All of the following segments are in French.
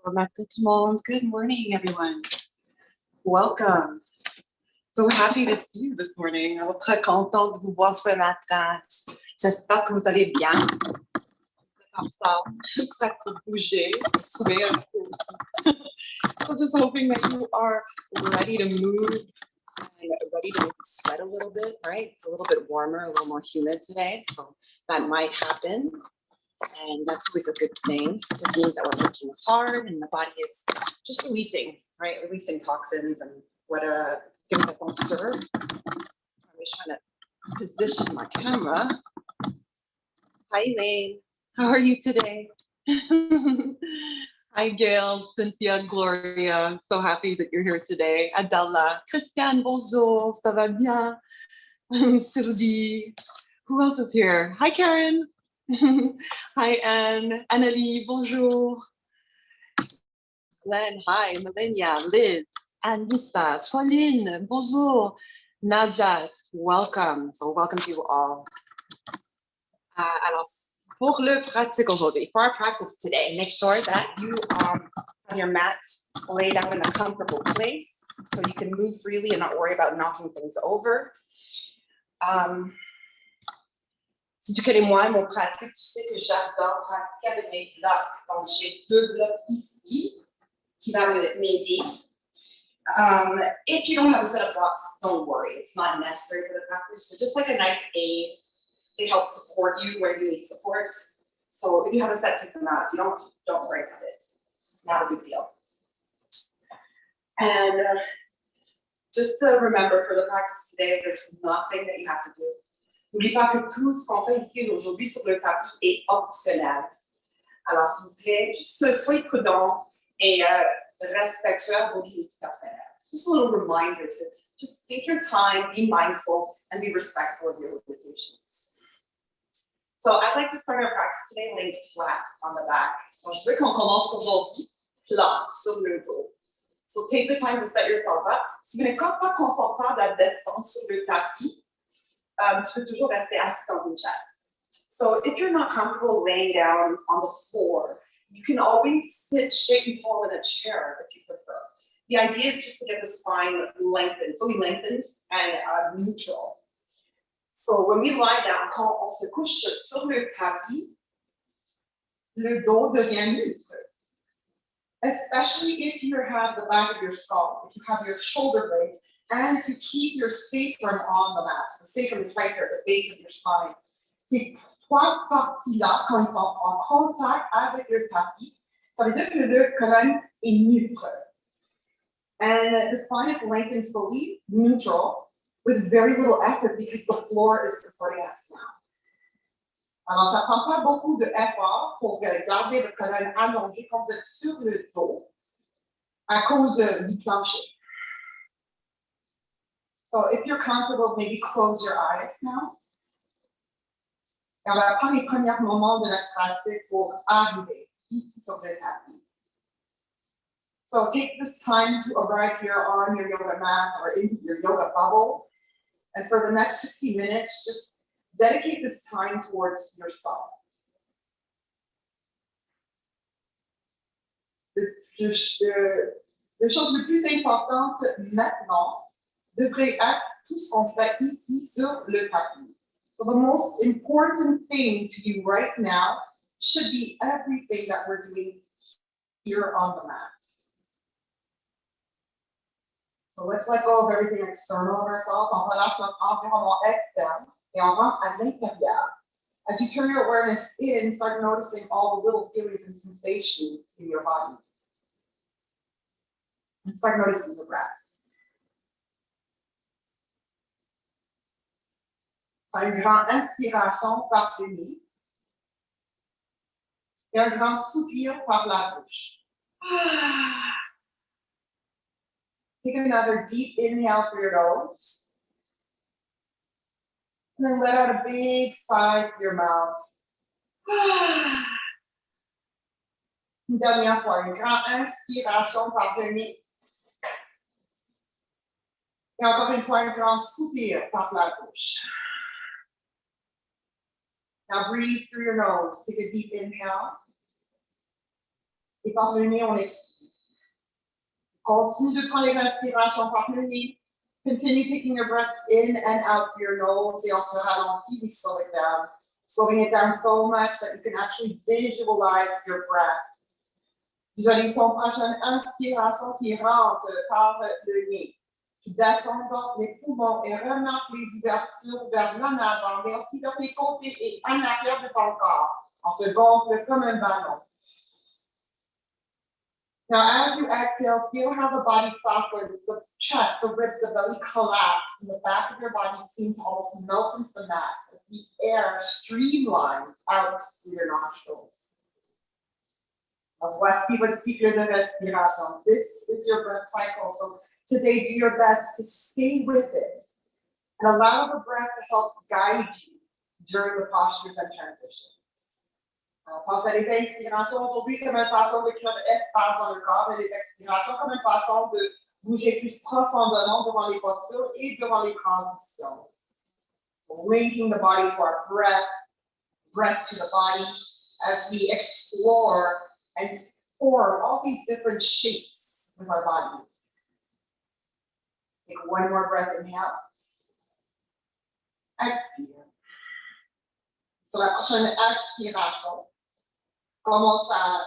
Bonjour tout le monde. Good morning, everyone. Welcome. So happy to see you this morning. Alors, très contente de vous voir ce matin. J'espère que vous allez bien. Prête pour bouger, soulever un petit peu aussi. So just hoping that you are ready to move and ready to sweat a little bit, right? It's a little bit warmer, a little more humid today, so that might happen. And that's always a good thing. This means that we're working hard and the body is just releasing, right? Releasing toxins and what things that don't serve. I'm just trying to position my camera. Hi, Elaine. How are you today? Hi, Gail, Cynthia, Gloria. So happy that you're here today. Adela, Christiane, bonjour, ça va bien? Sylvie. Who else is here? Hi, Karen. Hi, Anne. Annalie, bonjour. Glenn, hi. Melania, Liz, Anissa, Pauline, bonjour. Najat, welcome. So welcome to you all. Alors, pour le pratique aujourd'hui, for our practice today, make sure that you have your mat laid out in a comfortable place so you can move freely and not worry about knocking things over. Si tu connais moi, mon pratique, tu sais que j'adore pratiquer avec mes blocs. Donc, j'ai 2 blocs ici qui vont m'aider. If you don't have a set of blocks, don't worry. It's not necessary for the practice. So just like a nice aid, it helps support you where you need support. So if you have a set, take them out. If you don't worry about it. It's not a big deal. And just to remember for the practice today, there's nothing that you have to do. N'oubliez pas que tout ce qu'on fait ici aujourd'hui sur le tapis est optionnel. Alors, s'il vous plaît, juste soyez prudents et respectueux à vos limites personnelles. Just a little reminder to just take your time, be mindful, and be respectful of your limitations. So I'd like to start our practice today laying flat on the back. Donc, je veux qu'on commence aujourd'hui plat sur le dos. So take the time to set yourself up. Si vous n'êtes pas confortable à descendre sur le tapis, tu peux toujours rester assis dans une chaise. So if you're not comfortable laying down on the floor, you can always sit straight and tall in a chair if you prefer. The idea is just to get the spine lengthened, fully lengthened and neutral. So when we lie down, quand on se couche sur le tapis, le dos devient neutre. Especially if you have the back of your skull, if you have your shoulder blades, and if you keep your sacrum on the mat. The sacrum is right here, the base of your spine. Ces 3 parties-là, quand ils sont en contact avec le tapis, ça veut dire que le colonne est neutre. And the spine is lengthened fully, neutral, with very little effort because the floor is supporting us now. Alors, ça ne prend pas beaucoup d'effort pour garder le colonne allongé quand vous êtes sur le dos à cause du plancher. So if you're comfortable, maybe close your eyes now. Et on va prendre les premiers moments de notre pratique pour arriver ici sur le tapis. So take this time to arrive here on your yoga mat or in your yoga bubble. And for the next 60 minutes, just dedicate this time towards yourself. La chose la plus importante maintenant devrait être tout ce qu'on fait ici sur le tapis. So the most important thing to you right now should be everything that we're doing here on the mat. So let's let go of everything external of ourselves. On relâche notre environnement externe et on rentre à l'intérieur. As you turn your awareness in, start noticing all the little feelings and sensations in your body. And start noticing the breath. Une grande inspiration par le nez et un grand soupir par la bouche. Take another deep inhale through your nose. And then let out a big sigh through your mouth. Une dernière fois, une grande inspiration par le nez. Et encore une fois, un grand soupir par la bouche. Now breathe through your nose. Take a deep inhale. Et par le nez, on expire. Continue de prendre les respirations par le nez. Continue taking your breaths in and out through your nose. Et on se ralentit, we slow it down. Slowing it down so much that you can actually visualize your breath. Visualise ton prochaine inspiration qui rentre par le nez. Qui descend dans les poumons et remarque les ouvertures vers l'en avant, mais aussi vers les côtés et en arrière de ton corps. On se gonfle comme un ballon. Now, as you exhale, feel how the body softens, the chest, the ribs, the belly collapse, and the back of your body seems to almost melt into the mat as the air streamlines out through your nostrils. Voici votre cycle de respiration. This is your breath cycle. So today, do your best to stay with it and allow the breath to help guide you during the postures and transitions. Pense à les inspirations aujourd'hui comme une façon de créer un espace dans le corps et les expirations comme une façon de bouger plus profondément devant les postures et devant les transitions. So linking the body to our breath, breath to the body as we explore and form all these different shapes with our body. Take one more breath, inhale. Expire. Sur la prochaine expiration, commence à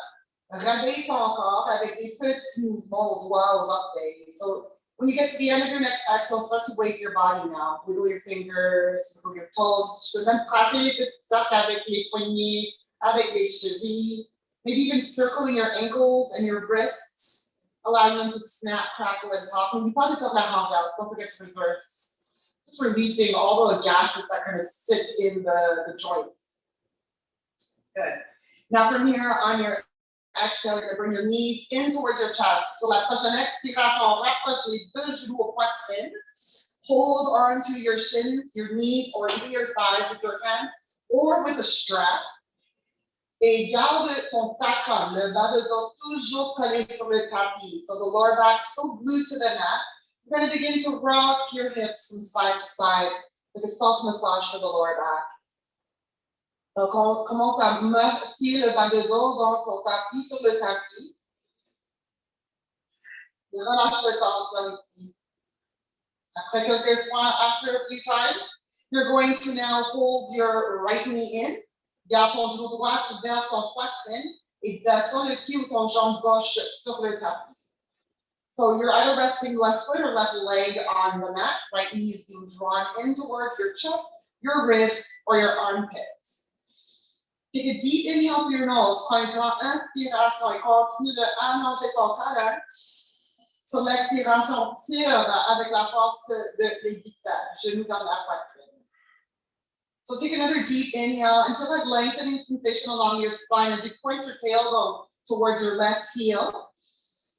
réveiller ton corps avec des petits mouvements aux doigts, aux orteils. So when you get to the end of your next exhale, start to wake your body now. Wiggle your fingers, wiggle your toes. Tu peux même tracer les petites arcs avec les poignets, avec les chevilles. Maybe even circling your ankles and your wrists, allowing them to snap, crackle, and pop. And you probably felt that handouts. Don't forget to reverse. Just releasing all the gases that kind of sit in the joints. Good. Now from here, on your exhale, you're going to bring your knees in towards your chest. So la prochaine expiration, on rapproche les deux genoux aux poitrines. Hold on to your shins, your knees, or even your thighs with your hands, or with a strap. Et garde ton sacrum, le bas de dos toujours collé sur le tapis. So the lower back still glued to the mat. You're going to begin to rock your hips from side to side with a soft massage for the lower back. Donc, on commence à masser le bas de dos, donc on tapis sur le tapis. Et relâche le torse ici. Après quelques fois, after a few times, you're going to now hold your right knee in. Garde ton genou droit vers ton poitrine et descends le pied ou ton jambe gauche sur le tapis. So you're either resting left foot or left leg on the mat. Right knee is being drawn in towards your chest, your ribs, or your armpits. Take a deep inhale through your nose. Prends une grande inspiration et continue de allonger ton colonne. Sur l'expiration, tire avec la force des biceps, genoux dans la poitrine. So take another deep inhale and feel that lengthening sensation along your spine as you point your tailbone towards your left heel.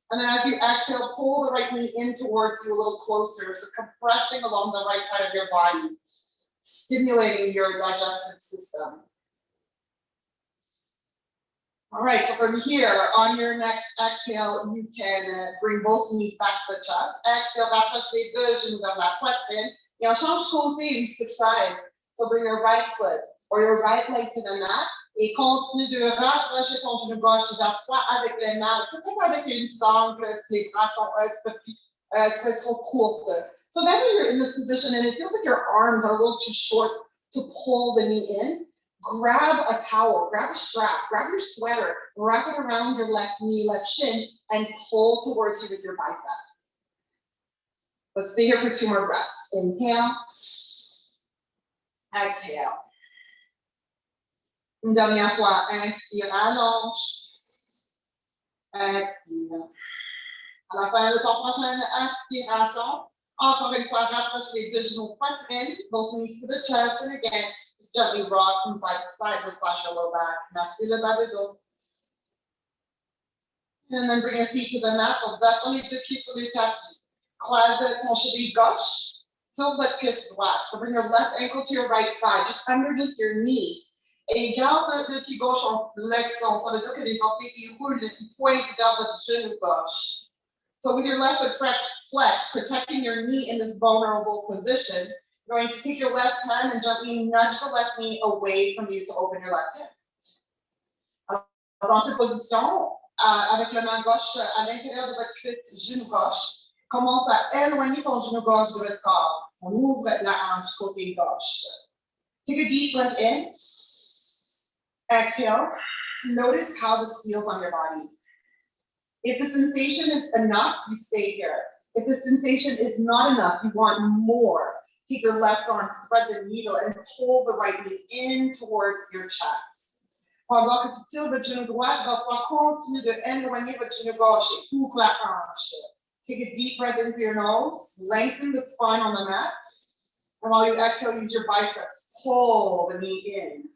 And then as you exhale, pull the right knee in towards you a little closer. So compressing along the right side of your body, stimulating your digestive system. All right, so from here, on your next exhale, you can bring both knees back to the chest. Exhale, rapproche les deux genoux vers la poitrine. Et on change côté, we switch sides. So bring your right foot or your right leg to the mat. Et continue de rapprocher ton genou gauche vers toi avec les mains. Peut-être avec une sangle si les bras sont un petit peu trop courtes. So then when you're in this position and it feels like your arms are a little too short to pull the knee in, grab a towel, grab a strap, grab your sweater, wrap it around your left knee, left shin, and pull towards you with your biceps. Let's stay here for 2 more breaths. Inhale. Exhale. Une dernière fois, inspire, allonge. Expire. À la fin de ton prochaine expiration, encore une fois, rapproche les deux genoux poitrine, both knees to the chest, and again, just gently rock from side to side, massage your low back. Masser le bas de dos. And then bring your feet to the mat. Donc, descends les deux pieds sur le tapis. Croise ton cheville gauche sur votre cuisse droite. So bring your left ankle to your right thigh, just underneath your knee. Et garde le pied gauche en flexion. Ça veut dire que les orteils roulent, ils pointent vers votre genou gauche. So with your left foot flex, protecting your knee in this vulnerable position, you're going to take your left hand and gently nudge the left knee away from you to open your left hip. Dans cette position, avec la main gauche à l'intérieur de votre cuisse, genou gauche. Commence à éloigner ton genou gauche de votre corps. On ouvre la hanche côté gauche. Take a deep breath in. Exhale. Notice how this feels on your body. If the sensation is enough, you stay here. If the sensation is not enough, you want more. Take your left arm, thread the needle, and pull the right knee in towards your chest. Pendant que tu tires votre genou droit, tu vas pouvoir continuer de éloigner votre genou gauche et ouvre la hanche. Take a deep breath in through your nose, lengthen the spine on the mat. And while you exhale, use your biceps. Pull the knee in.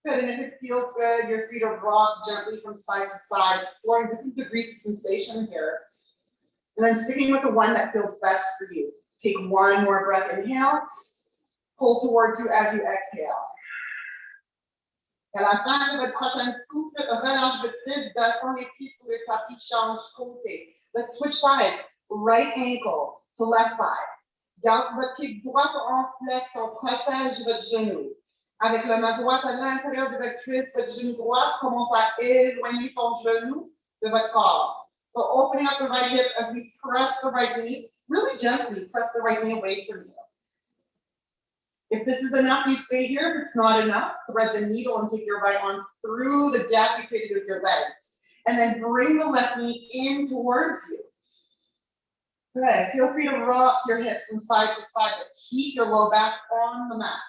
Good, and if it feels good, you're free to rock gently from side to side, exploring different degrees of sensation here. And then sticking with the one that feels best for you. Take one more breath, inhale, pull towards you as you exhale. Et à la fin de votre prochaine souffle, relâche votre tête, descend les pieds sur le tapis, change côté. Let's switch sides, right ankle to left thigh. Garde votre pied droit en flexion, protège votre genou. Avec la main droite à l'intérieur de votre cuisse, votre genou droit, commence à éloigner ton genou de votre corps. So opening up the right hip as we press the right knee, really gently press the right knee away from you. If this is enough, you stay here. If it's not enough, thread the needle and take your right arm through the gap you created with your legs. And then bring the left knee in towards you. Good. Feel free to rock your hips from side to side, but keep your low back on the mat.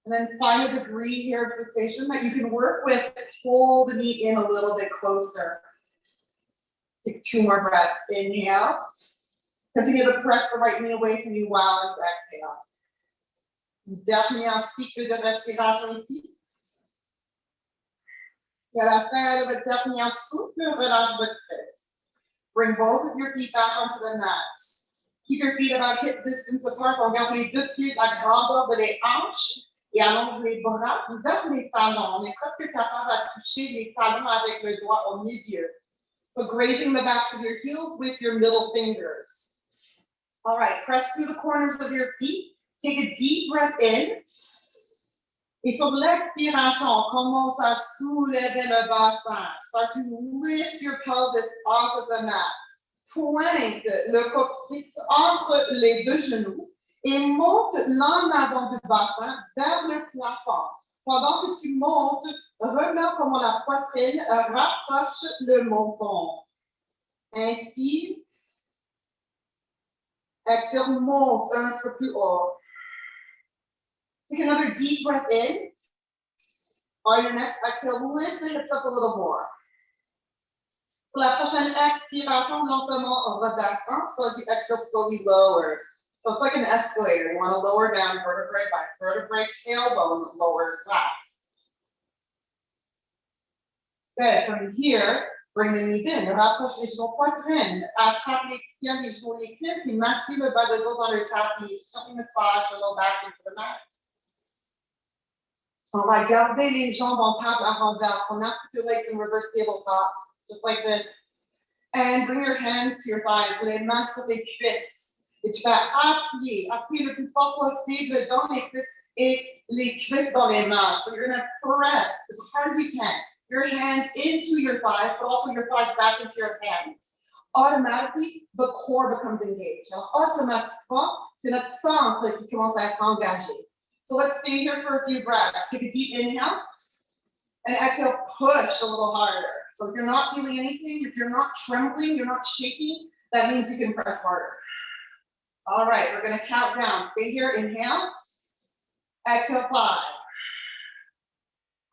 And then find a degree here of sensation that you can work with. Pull the knee in a little bit closer. Take 2 more breaths. Inhale. Continue to press the right knee away from you while you exhale. Définis un cycle de respiration ici. Et à la fin de votre dernier souffle, relâche votre cuisse. Bring both of your feet back onto the mat. Keep your feet about hip distance apart. On garde les 2 pieds à la grandeur de les hanches et allonge les bras vers les talons. On est presque capable de toucher les talons avec le doigt au milieu. So grazing the backs of your heels with your middle fingers. All right, press through the corners of your feet. Take a deep breath in. Et sur l'expiration, on commence à soulever le bassin. Start to lift your pelvis off of the mat. Pointe le coccyx entre les 2 genoux et monte l'en avant du bassin vers le plafond. Pendant que tu montes, remets comme la poitrine, rapproche le menton. Inspire. Exhale, monte un petit peu plus haut. Take another deep breath in. On your next exhale, lift the hips up a little more. So la prochaine expiration, lentement redescend. So as you exhale, slowly lower. So it's like an escalator. You want to lower down vertebrae by vertebrae, tailbone lowers fast. Good. From here, bring the knees in. Rapproche les genoux poitrine. Attrape les tibias, les genoux, les cuisses. Et massez le bas de dos dans le tapis. Gently massage the low back into the mat. On va garder les jambes en table à renverse. So now put your legs in reverse tabletop, just like this. And bring your hands to your thighs. Les mains sur les cuisses. Et tu vas appuyer le plus fort possible dans les cuisses et les cuisses dans les mains. So you're going to press as hard as you can. Your hands into your thighs, but also your thighs back into your hands. Automatically, the core becomes engaged. Alors, automatiquement, c'est notre centre qui commence à être engagé. So let's stay here for a few breaths. Take a deep inhale and exhale, push a little harder. So if you're not feeling anything, if you're not trembling, you're not shaking, that means you can press harder. All right, we're going to count down. Stay here, inhale, exhale 5.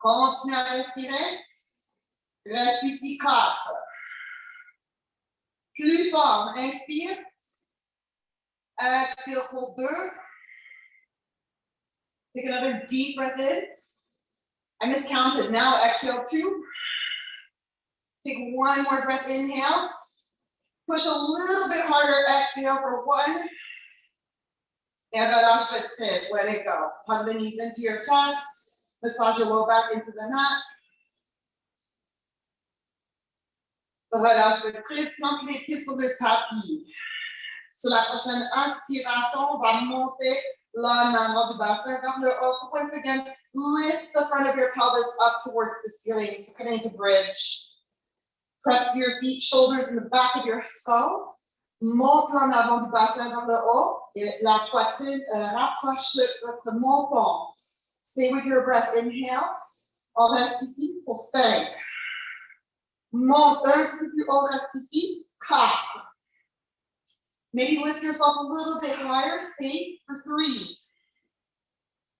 Continue à respirer. Reste ici 4. Plus fort, inspire. Expire pour 2. Take another deep breath in. I miscounted. Now exhale 2. Take one more breath, inhale. Push a little bit harder, exhale for 1. And relâche votre tête, let it go. Hug the knees into your chest. Massage your low back into the mat. Relâche votre cuisse, planque les pieds sur le tapis. Sur la prochaine inspiration, on va monter Là, en avant du bassin vers le haut. So once again, lift the front of your pelvis up towards the ceiling. So coming into bridge. Press your feet, shoulders in the back of your skull. Monte en avant du bassin vers le haut. Et la poitrine rapproche votre menton. Stay with your breath. Inhale. On reste ici pour 5. Monte un petit peu plus haut, reste ici. 4. Maybe lift yourself a little bit higher. Stay for 3.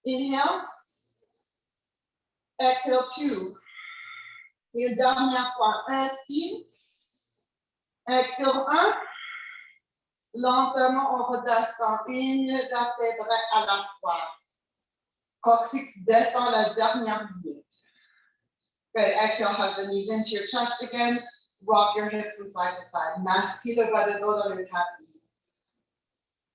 Inhale. Exhale 2. Et une dernière fois. Inspire. Expire 1. Lentement, on redescend une vertèbre à la fois. Coccyx descend la dernière minute. Good. Exhale, hug the knees into your chest again. Rock your hips from side to side. Maxi le bas de dos dans le tapis.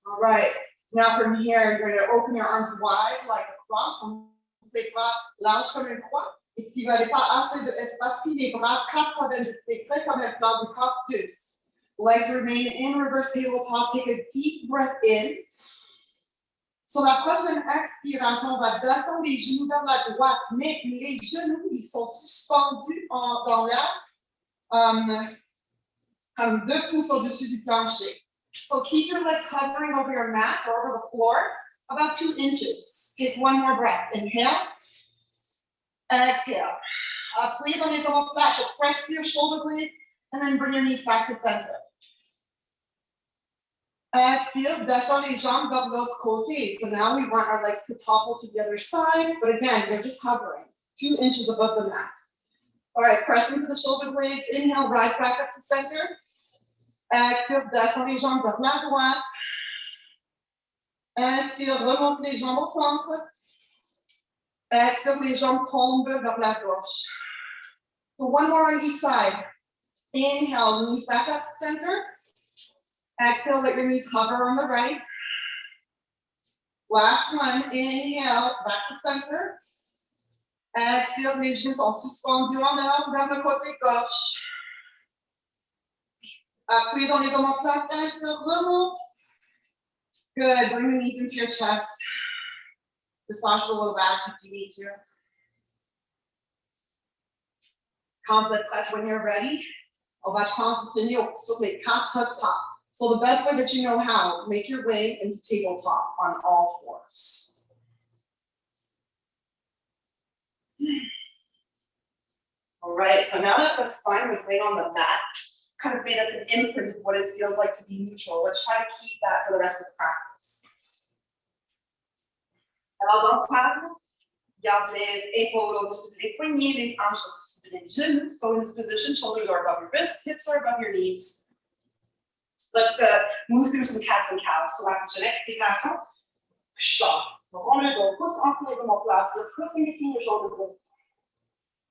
All right. Now from here, you're going to open your arms wide like a cross. On fait pas large comme une croix. Et si vous n'avez pas assez d'espace, puis les bras, 4 fois d'indice, prêt comme un plan du cactus. Legs remain in reverse tabletop. Take a deep breath in. Sur la prochaine expiration, on va descendre les genoux vers la droite, mais les genoux, ils sont suspendus dans l'air, comme 2 pouces au-dessus du plancher. So keep your legs hovering over your mat or over the floor, about 2 inches. Take one more breath. Inhale. Exhale. Appuyez dans les omoplates, so press your shoulder blade, and then bring your knees back to center. Expire, descend les jambes vers l'autre côté. So now we want our legs to topple to the other side, but again, they're just hovering, 2 inches above the mat. All right, press into the shoulder blades. Inhale, rise back up to center. Expire, descend les jambes vers la droite. Inspire, remonte les jambes au centre. Expire, les jambes tombent vers la gauche. So one more on each side. Inhale, knees back up to center. Exhale, let your knees hover on the right. Last one, inhale, back to center. Exhale, les genoux sont suspendus en avant vers le côté gauche. Appuyez dans les omoplates, inspire, remonte. Good, bring the knees into your chest. Massage the low back if you need to. Quand vous êtes prêts, when you're ready, on va transitionner sur les 4 pas. So the best way that you know how, make your way into tabletop on all 4s. All right, so now that the spine was laid on the mat, kind of made up an imprint of what it feels like to be neutral. Let's try to keep that for the rest of the practice. Alors, dans le table, garde les épaules au-dessus des poignets, les hanches au-dessus des genoux. So in this position, shoulders are above your wrists, hips are above your knees. Let's move through some cats and cows. So la prochaine expiration, chat. Rends le dos, pousse entre les omoplates, le pressing between your shoulder blades.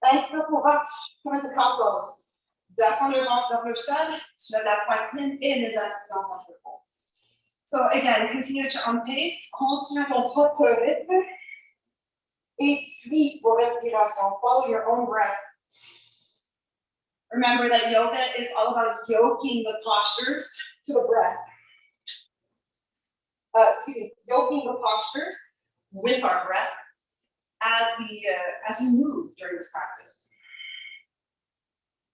Inspire pour rock, comme un cow goes. Descends le ventre vers le sol, soulève la poitrine et les assistants dans le fond. So again, continue at your own pace. Continue ton propre rythme. Et suis vos respirations. Follow your own breath. Remember that yoga is all about yoking the postures to the breath. Yoking the postures with our breath as we move during this practice.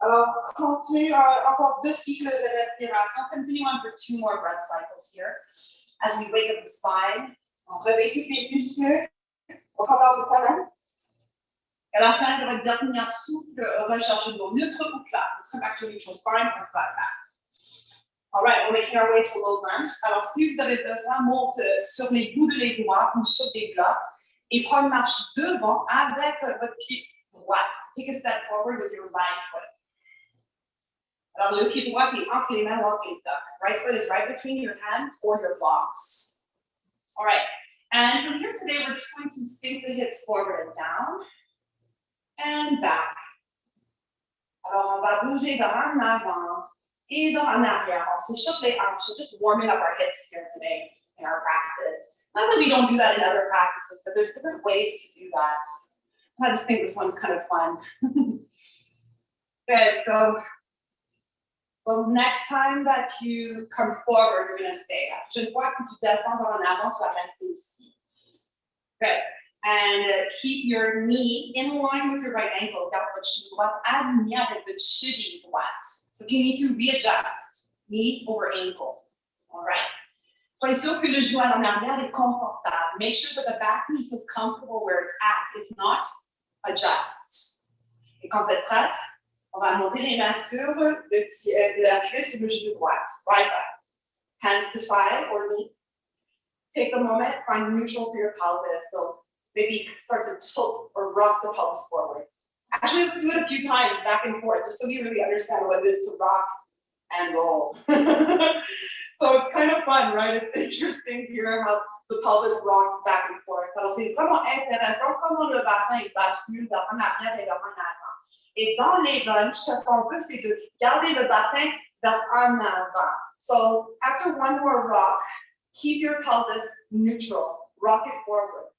Alors, continue encore 2 cycles de respiration. Continue on for 2 more breath cycles here. As we wake up the spine, on réveille tous les muscles au travers du talon. Et à la fin de votre dernier souffle, rechargez vos neutre ou plat. Let's come back to neutral spine or flat back. All right, we're making our way to low lunge. Alors, si vous avez besoin, monte sur les bouts de les doigts ou sur des blocs et prends une marche devant avec votre pied droit. Take a step forward with your right foot. Alors, le pied droit est entre les mains, walking duck. Right foot is right between your hands or your blocks. All right, and from here today, we're just going to sink the hips forward and down. And back. Alors, on va bouger vers en avant et vers en arrière. On s'échauffe les hanches, just warming up our hips here today in our practice. Not that we don't do that in other practices, but there's different ways to do that. I just think this one's kind of fun. Good, so the next time that you come forward, you're going to stay. La prochaine fois que tu descends vers en avant, tu vas rester ici. Good. And keep your knee in line with your right ankle. Garde votre cheville droite aligné avec votre cheville droite. So if you need to readjust, knee over ankle. All right. Soyez sûr que le genou en arrière est confortable. Make sure that the back knee feels comfortable where it's at. If not, adjust. Et quand vous êtes prête, on va monter les mains sur la cuisse et le genou droite. Rise up. Hands to thigh or knee. Take a moment, find neutral for your pelvis. So maybe start to tilt or rock the pelvis forward. Actually, let's do it a few times, back and forth, just so you really understand what it is to rock and roll. So it's kind of fun, right? It's interesting to hear how the pelvis rocks back and forth. Alors, c'est vraiment intéressant comment le bassin bascule d'avant en arrière et d'avant en avant. Et dans les lunges, ce qu'on veut, c'est de garder le bassin d'avant en avant. So after one more rock, keep your pelvis neutral. Rock it forward.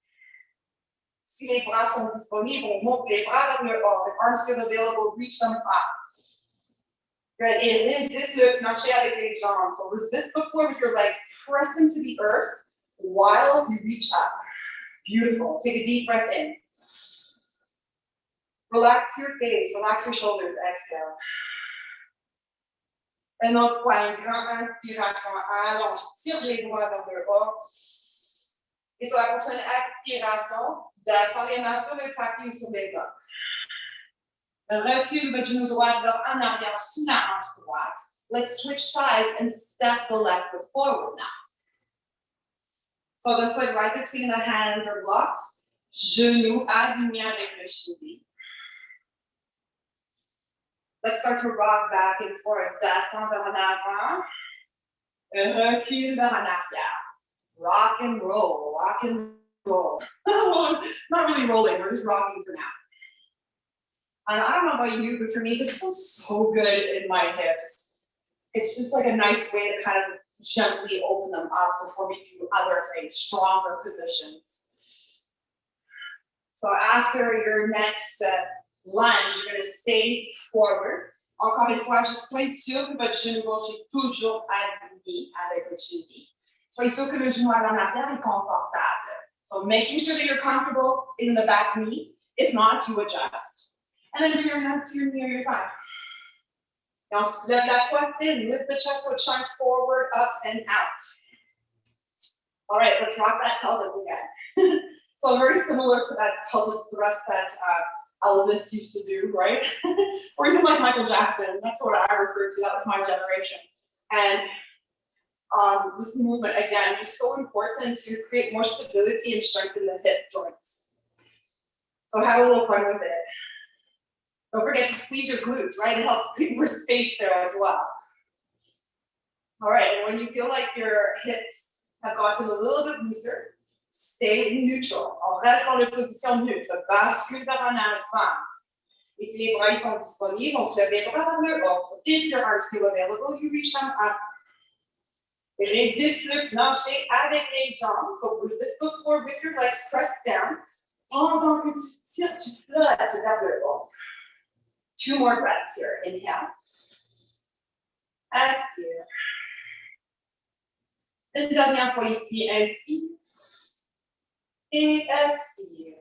Si les bras sont disponibles, on monte les bras vers le haut. The arms feel available, reach them up. Good. Et resist le plancher avec les jambes. So resist the floor with your legs. Press into the earth while you reach up. Beautiful. Take a deep breath in. Relax your face. Relax your shoulders. Exhale. Un autre fois, une grande inspiration. Allonge. Tire les doigts vers le haut. Et sur la prochaine expiration, descends les mains sur le tapis ou sur les blocs. Recule votre genou droit vers en arrière sous la hanche droite. Let's switch sides and step the left foot forward now. So the foot right between the hands or blocks. Genou aligné avec le cheville. Let's start to rock back and forth. Descends vers en avant. Recule vers en arrière. Rock and roll, rock and roll. Not really rolling, we're just rocking for now. And I don't know about you, but for me, this feels so good in my hips. It's just like a nice way to kind of gently open them up before we do other things, stronger positions. So after your next lunge, you're going to stay forward. Encore une fois, juste soyez sûr que votre genou gauche est toujours aligné avec votre cheville. Soyez sûr que le genou à l'arrière est confortable. So making sure that you're comfortable in the back knee. If not, you adjust. And then bring your hands to your knee or your thigh. Now lève la poitrine, lift the chest so it shines forward, up, and out. All right, let's rock that pelvis again. So very similar to that pelvis thrust that Elvis used to do, right? Or even like Michael Jackson, that's what I refer to, that was my generation. And this movement, again, is so important to create more stability and strengthen the hip joints. So have a little fun with it. Don't forget to squeeze your glutes, right? It helps create more space there as well. All right, and when you feel like your hips have gotten a little bit looser, stay neutral. On reste dans la position neutre. Bascule vers en avant. Et si les bras sont disponibles, on se lève les bras vers le haut. So if your arms feel available, you reach them up. Résiste le plancher avec les jambes. So resist the floor with your legs pressed down. Pendant que tu tires, tu flottes vers le haut. 2 more breaths here. Inhale. Expire. Une dernière fois ici. Inspire. Et expire.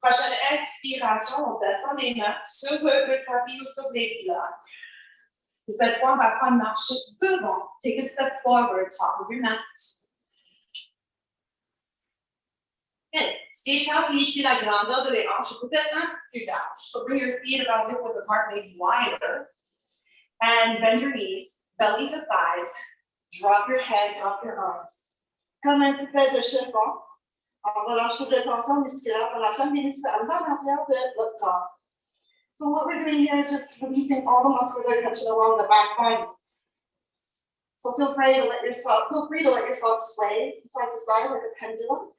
Prochaine expiration, on descend les mains sur le tapis ou sur les blocs. Et cette fois, on va prendre marcher devant. Take a step forward, top of your mat. Good. Établis la grandeur de les hanches, peut-être un petit peu plus large. So bring your feet about hip width apart, maybe wider. And bend your knees, belly to thighs. Drop your head, drop your arms. Comme un couplet de chiffon. On relâche toute la tension musculaire, relâchant les muscles à l'intérieur de votre corps. So what we're doing here is just releasing all the muscular tension along the back body. So feel free to let yourself sway side to side like a pendulum.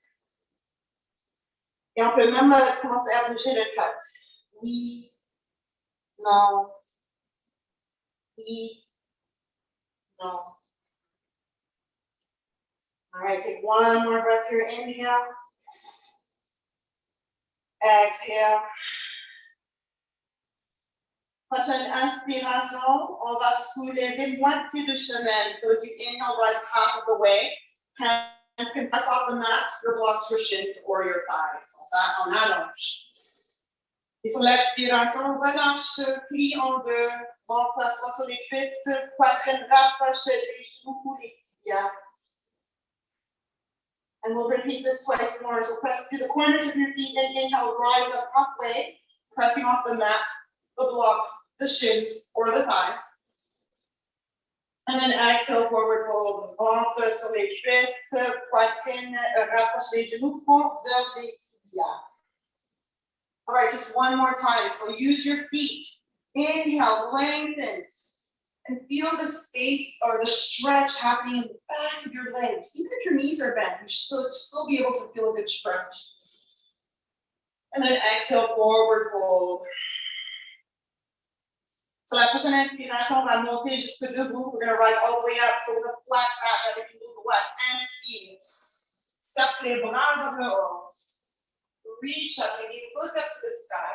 Et on peut même commencer à bouger le cut. Oui, non, oui, non. All right, take one more breath here. Inhale. Exhale. Prochaine inspiration, on va soulever moitié de chemin. So as you inhale, rise half of the way. Hands can press off the mat, your blocks, your shins, or your thighs. En allonge. Et sur l'expiration, relâche, plie en deux, ventre s'assoit sur les cuisses, poitrine rapproche les genoux, les tibias. And we'll repeat this twice more. So press through the corners of your feet and inhale, rise up halfway, pressing off the mat, the blocks, the shins, or the thighs. And then exhale, forward fold, ventre sur les cuisses, poitrine, rapproche les genoux, front vers les tibias. All right, just one more time. So use your feet. Inhale, lengthen, and feel the space or the stretch happening in the back of your legs. Even if your knees are bent, you should still be able to feel a good stretch. And then exhale, forward fold. So la prochaine inspiration, on va monter jusque debout. We're going to rise all the way up. So we're going to flat back avec une dos droite. Inspire. Step les bras vers le haut. Reach up, maybe look up to the sky.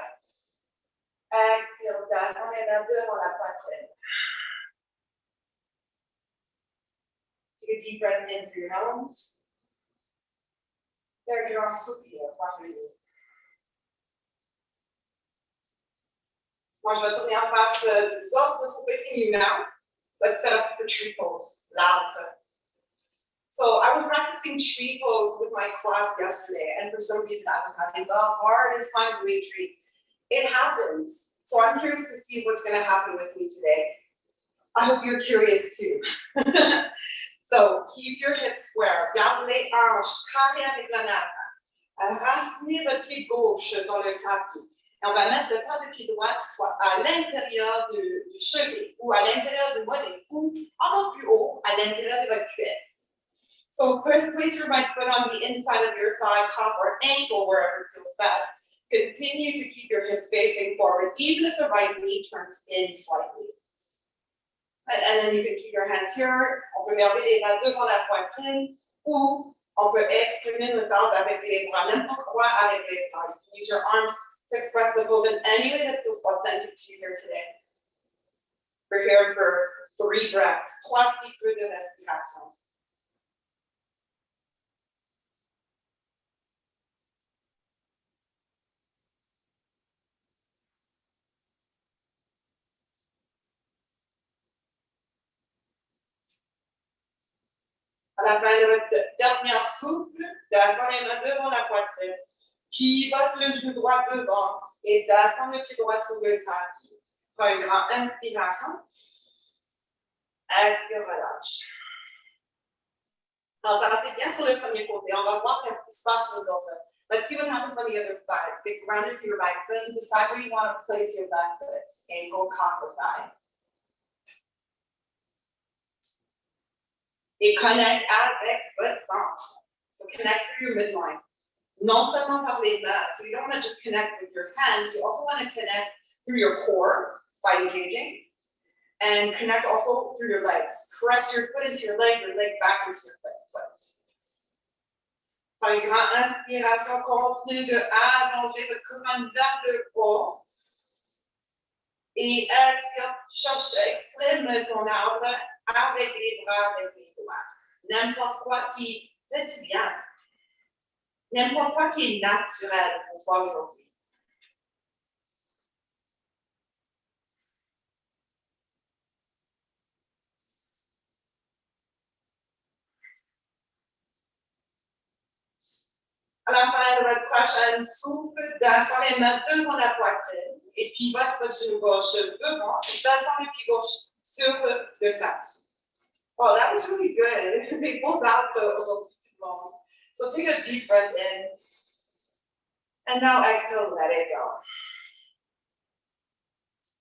Exhale, descends les mains devant la poitrine. Take a deep breath in through your nose. There, grand soupir, Moi, je vais tourner en face des autres. So facing you now. Let's set up the tree pose. Loud. So I was practicing tree pose with my class yesterday, and for some reason I was having the hardest time doing tree. It happens. So I'm curious to see what's going to happen with me today. I hope you're curious too. So keep your hips square. Garde les hanches, carré avec la nappe. Racinez votre pied gauche dans le tapis. Et on va mettre le pas de pied droit soit à l'intérieur du chevet ou à l'intérieur du mollet ou encore plus haut à l'intérieur de votre cuisse. So first, place your right foot on the inside of your thigh, cup, or ankle, wherever it feels best. Continue to keep your hips facing forward, even if the right knee turns in slightly. And then you can keep your hands here. On peut garder les mains devant la poitrine, ou on peut exprimer le temps avec les bras, n'importe quoi avec les bras. You can use your arms to express the pose in any way that feels authentic to you here today. We're here for 3 breaths, 3 cycles de respiration. À la fin de votre dernière souffle, descends les mains devant la poitrine. Pivote le genou droit devant et descends le pied droit sur le tapis. Prends une grande inspiration. Expire, relâche. Alors, ça reste bien sur le premier côté. On va voir ce qui se passe sur l'autre. Let's see what happens on the other side. Pick ground into your right foot and decide where you want to place your left foot. Ankle, calf, or thigh. Et connecte avec votre centre. So connect through your midline. Non seulement par les mains. So you don't want to just connect with your hands. You also want to connect through your core by engaging. And connect also through your legs. Press your foot into your leg back into your foot. Prends une grande inspiration. Continue de allonger votre colonne vers le haut. Et expire. Exprime ton arbre avec les bras, avec les doigts. N'importe quoi qui fait du bien. N'importe quoi qui est naturel pour toi aujourd'hui. À la fin de votre prochaine souffle, descends les mains devant la poitrine et pivote votre genou gauche devant et descends le pied gauche sur le tapis. Oh, that was really good. They both out aujourd'hui tout le monde. So take a deep breath in. And now exhale, let it go.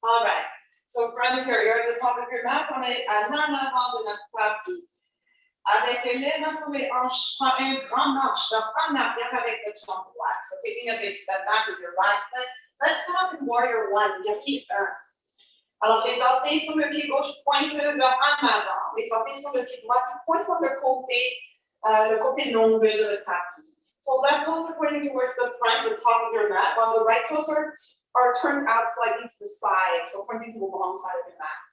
All right. So from here, you're at the top of your mat. On est à l'en avant de notre tapis. Avec les mains sur les hanches, prends un grand marche en arrière avec votre jambe droite. So taking a big step back with your right foot. Let's come up in warrior 1, guerrier 1. Alors, les orteils sur le pied gauche pointent vers en avant. Les orteils sur le pied droit qui pointent vers le côté long de le tapis. So left toes are pointing towards the front, the top of your mat, while the right toes are turned out slightly to the side, so pointing to the long side of your mat.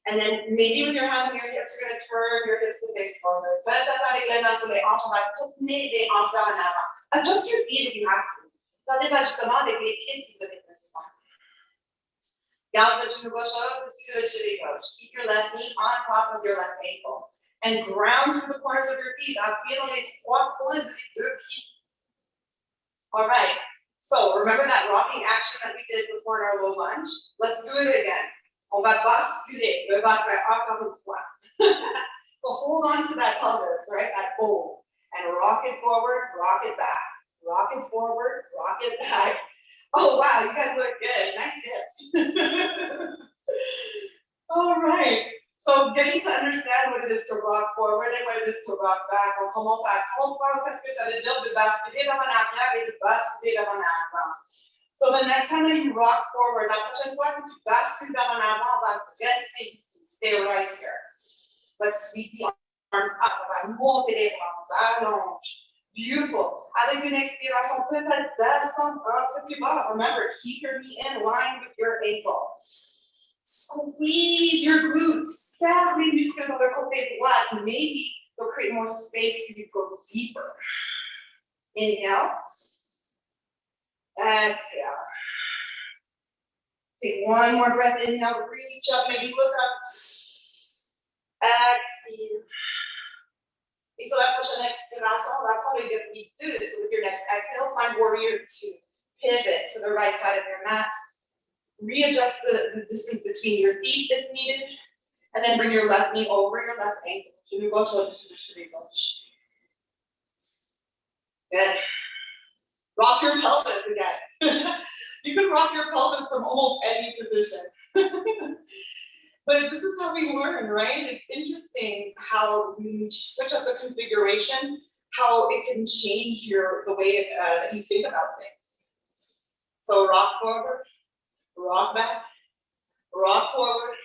And then maybe with your hands on your hips, you're going to turn your hips to face forward. Faites avec les mains sur les hanches, on va tourner les hanches vers en avant. Adjust your feet if you have to. Faites des ajustements avec les pieds si vous avez besoin. Garde le genou gauche au-dessus de le genou gauche. Keep your left knee on top of your left ankle. And ground through the corners of your feet. Appuyez dans les trois points des deux pieds. All right. So remember that rocking action that we did before in our low lunge? Let's do it again. On va basculer le bassin encore une fois. So hold on to that pelvis, right? That bowl. And rock it forward, rock it back. Rock it forward, rock it back. Oh, wow, you guys look good. Nice hips. All right. So getting to understand what it is to rock forward and what it is to rock back. On commence à comprendre qu'est-ce que ça veut dire de basculer vers en arrière et de basculer vers en avant. So the next time that you rock forward, la prochaine fois que tu bascules vers en avant, on va rester ici. Stay right here. Let's sweep the arms up. On va monter les bras. Allonge. Beautiful. Avec une expiration, peut-être descendre un peu plus bas. Remember, keep your knee in line with your ankle. Squeeze your glutes. Serre les muscles dans le côté droit. Maybe they'll create more space for you to go deeper. Inhale. Exhale. Take one more breath. Inhale, reach up, maybe look up. Exhale. Et sur la prochaine expiration, on va prendre le demi-2. So with your next exhale, find warrior 2. Pivot to the right side of your mat. Readjust the distance between your feet if needed. And then bring your left knee over your left ankle. Genou gauche au-dessus de genou gauche. Good. Rock your pelvis again. You can rock your pelvis from almost any position. But this is how we learn, right? It's interesting how we switch up the configuration, how it can change the way that you think about things. So rock forward, rock back, rock forward,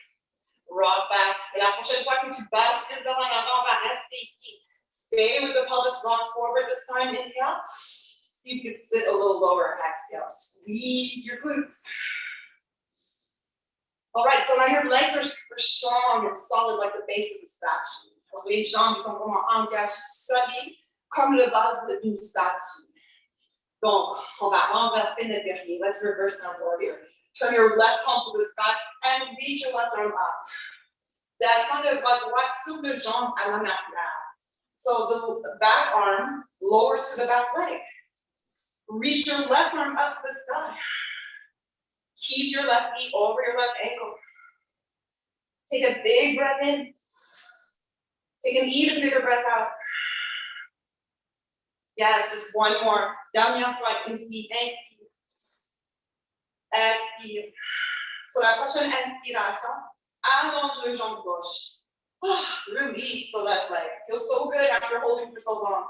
rock back. Et la prochaine fois que tu bascules vers en avant, on va rester ici. Stay with the pelvis rock forward this time. Inhale. See if you can sit a little lower. Exhale. Squeeze your glutes. All right, so now your legs are super strong and solid like the base of the statue. Alors, les jambes sont vraiment engagées, solides, comme le base d'une statue. Donc, on va renverser notre dernier. Let's reverse our warrior. Turn your left palm to the sky and reach your left arm up. Descends le bras droit sur le jambe à l'en arrière. So the back arm lowers to the back leg. Reach your left arm up to the sky. Keep your left knee over your left ankle. Take a big breath in. Take an even bigger breath out. Yes, just one more. Dernière fois, ici. Inspire. Expire. So la prochaine inspiration, allonge le jambe gauche. Release the left leg. Feels so good after holding for so long.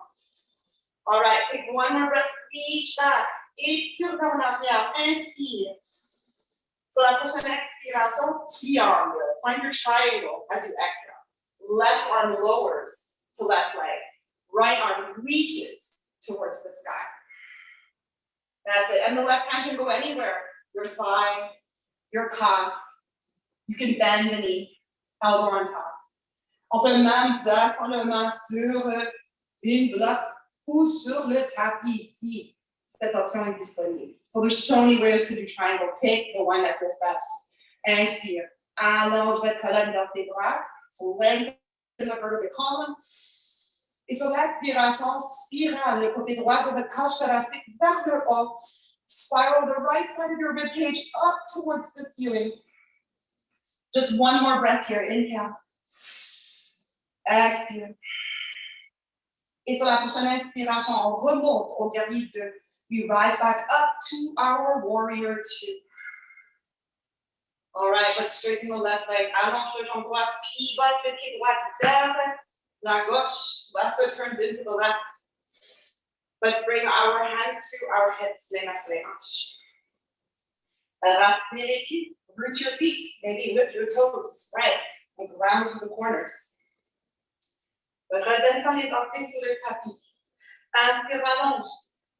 All right, take one more breath. Reach back. Étire vers en arrière. Inspire. So la prochaine expiration, triangle. Find your triangle as you exhale. Left arm lowers to left leg. Right arm reaches towards the sky. That's it. And the left hand can go anywhere. Your thigh, your calf. You can bend the knee, elbow on top. On peut même descendre le main sur une bloc ou sur le tapis ici. Cette option est disponible. So there's so many ways to do triangle. Pick the one that feels best. Inspire. Allonge votre colonne dans tes bras. So lengthen the vertebral column. Et sur l'expiration, spirale le côté droit de votre cage thoracique vers le haut. Spiral the right side of your rib cage up towards the ceiling. Just one more breath here. Inhale. Expire. Et sur la prochaine inspiration, on remonte au guerrier 2. We rise back up to our warrior 2. All right, let's straighten the left leg. Allonge le jambe droite, pivote le pied droit vers la gauche. Left foot turns into the left. Let's bring our hands to our hips, les mains sur les hanches. Racinez les pieds, root your feet, maybe lift your toes, right? And ground to the corners. Redescends les orteils sur le tapis. Inspire, allonge.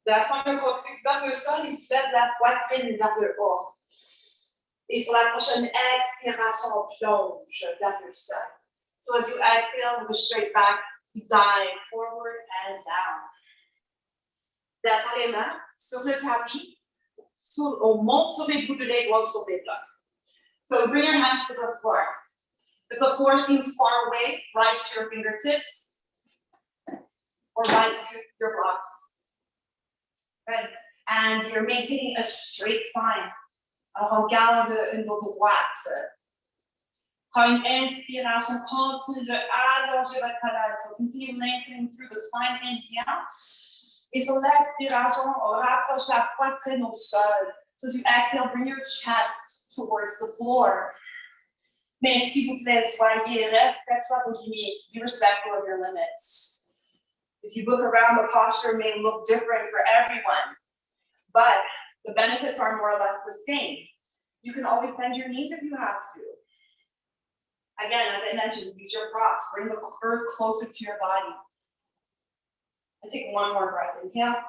Descends le coccyx vers le sol et soulève la poitrine vers le haut. Et sur la prochaine expiration, plonge vers le sol. So as you exhale, move straight back, dive forward and down. Descends les mains sur le tapis. On monte sur les boudinets ou sur les blocs. So bring your hands to the floor. If the floor seems far away, rise to your fingertips or rise to your blocks. Good. And you're maintaining a straight spine. Alors, on garde une dos droite. Prends une inspiration, continue de allonger votre colonne. So continue lengthening through the spine, inhale. Et sur l'expiration, on rapproche la poitrine au sol. So as you exhale, bring your chest towards the floor. Mais s'il vous plaît, soyez respectueux à vos limites. Be respectful of your limits. If you look around, the posture may look different for everyone, but the benefits are more or less the same. You can always bend your knees if you have to. Again, as I mentioned, use your props. Bring the curve closer to your body. And take one more breath. Inhale.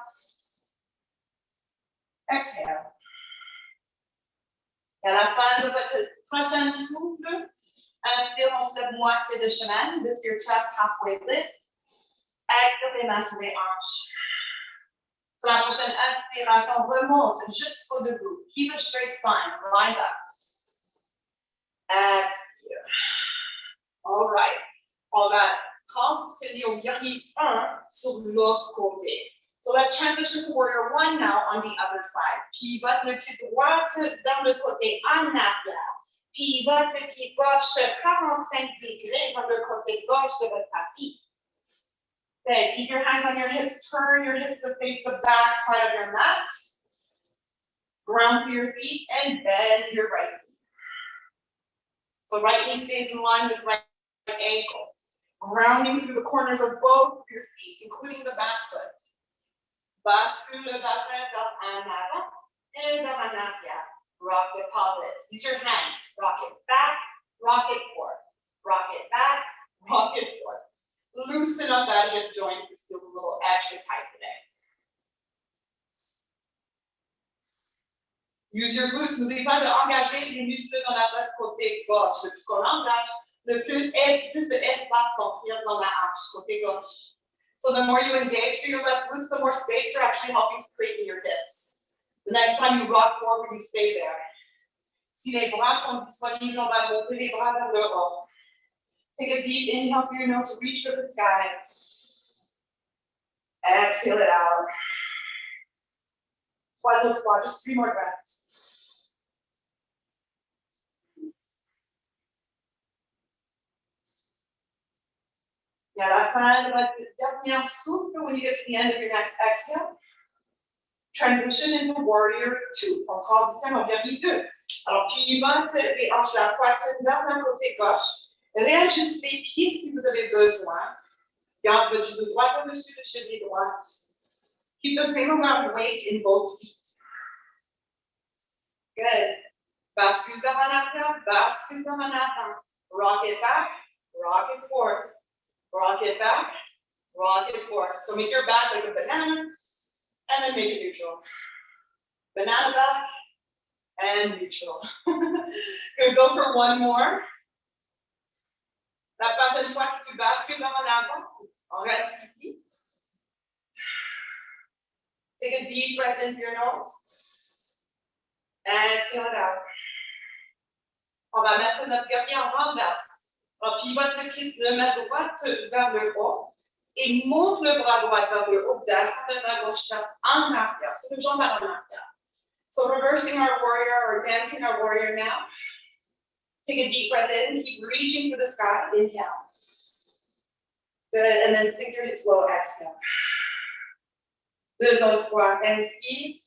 Exhale. Et à la fin de votre prochain souffle, inspire, on se lève moitié de chemin. Lift your chest, halfway lift. Expire les mains sur les hanches. Sur la prochaine inspiration, remonte jusqu'au debout. Keep a straight spine. Rise up. Expire. All right. On va transitionner au guerrier 1 sur l'autre côté. So let's transition to warrior 1 now on the other side. Pivote le pied droit vers le côté en arrière. Pivote le pied gauche 45 degrés vers le côté gauche de votre tapis. Okay, keep your hands on your hips, turn your hips to face the back side of your mat. Ground through your feet and bend your right knee. So right knee stays in line with right ankle. Grounding through the corners of both of your feet, including the back foot. Bascule le bassin vers en avant et vers en arrière. Rock the pelvis. Use your hands. Rock it back, rock it forth. Rock it back, rock it forth. Loosen up that hip joint. This feels a little extra tight today. Use your glutes. N'oubliez pas d'engager les muscles dans la face côté gauche. Le plus qu'on engage, le plus d'espace s'offrir dans la hanche côté gauche. So the more you engage through your left glutes, the more space you're actually helping to create in your hips. The next time you rock forward, you stay there. Si les bras sont disponibles, on va monter les bras vers le haut. Take a deep inhale through your nose, reach for the sky. Exhale it out. Oiseau froid, just 3 more breaths. Et à la fin de votre dernier souffle, when you get to the end of your next exhale, transition into warrior 2. On transitionne au guerrier 2. Alors, pivote les hanches de la poitrine vers le côté gauche. Réajustez les pieds si vous avez besoin. Garde votre genou droit au-dessus de cheville droite. Keep the same amount of weight in both feet. Good. Bascule vers en arrière, bascule vers en avant. Rock it back, rock it forth. Rock it back, rock it forth. So make your back like a banana, and then make it neutral. Banana back, and neutral. Good, go for one more. La prochaine fois que tu bascules vers en avant, on reste ici. Take a deep breath in through your nose. Exhale it out. On va mettre notre guerrier en renverse. On pivote le main droite vers le haut et monte le bras droit vers le haut, descend le bras gauche en arrière, sur le jambe en arrière. So reversing our warrior or dancing our warrior now. Take a deep breath in, keep reaching for the sky, inhale. Good, and then sink your hips low, exhale. 2 autres fois, inspire.